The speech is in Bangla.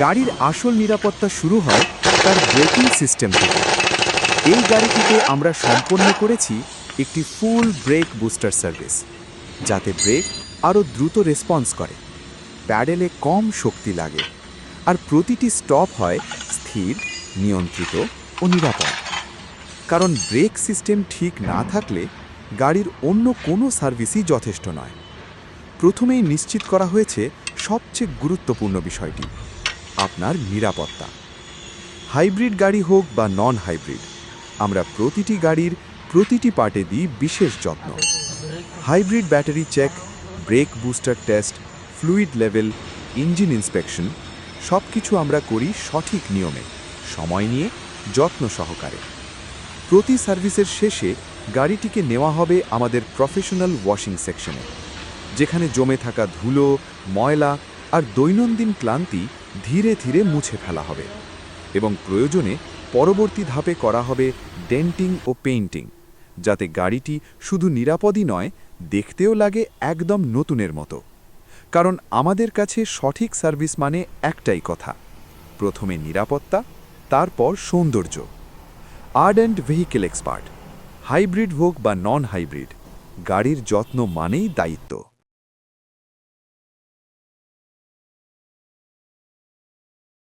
গাড়ির আসল নিরাপত্তা শুরু হয় তার ব্রেকিং সিস্টেম থেকে। এই গাড়িটিতে আমরা সম্পন্ন করেছি একটি ফুল ব্রেক বুস্টার সার্ভিস, যাতে ব্রেক আরও দ্রুত রেসপন্স করে, প্যাডেলে কম শক্তি লাগে, আর প্রতিটি স্টপ হয় স্থির, নিয়ন্ত্রিত ও নিরাপদ। কারণ ব্রেক সিস্টেম ঠিক না থাকলে গাড়ির অন্য কোনো সার্ভিসই যথেষ্ট নয়। প্রথমেই নিশ্চিত করা হয়েছে সবচেয়ে গুরুত্বপূর্ণ বিষয়টি, আপনার নিরাপত্তা। হাইব্রিড গাড়ি হোক বা নন হাইব্রিড, আমরা প্রতিটি গাড়ির প্রতিটি পার্টে দিই বিশেষ যত্ন। Hybrid battery check, brake booster test, fluid level, engine inspection সব কিছু আমরা করি সঠিক নিয়মে, সময় নিয়ে, যত্ন সহকারে। প্রতি সার্ভিসের শেষে গাড়িটিকে নেওয়া হবে আমাদের প্রফেশনাল ওয়াশিং সেকশনে, যেখানে জমে থাকা ধুলো, ময়লা আর দৈনন্দিন ক্লান্তি ধীরে ধীরে মুছে ফেলা হবে, এবং প্রয়োজনে পরবর্তী ধাপে করা হবে ডেন্টিং ও পেইন্টিং, যাতে গাড়িটি শুধু নিরাপদই নয়, দেখতেও লাগে একদম নতুনের মতো। কারণ আমাদের কাছে সঠিক সার্ভিস মানে একটাই কথা, প্রথমে নিরাপত্তা, তারপর সৌন্দর্য। আর্ডেন্ট ভেহিকেল এক্সপার্ট, হাইব্রিড হোক বা নন হাইব্রিড, গাড়ির যত্ন মানেই দায়িত্ব।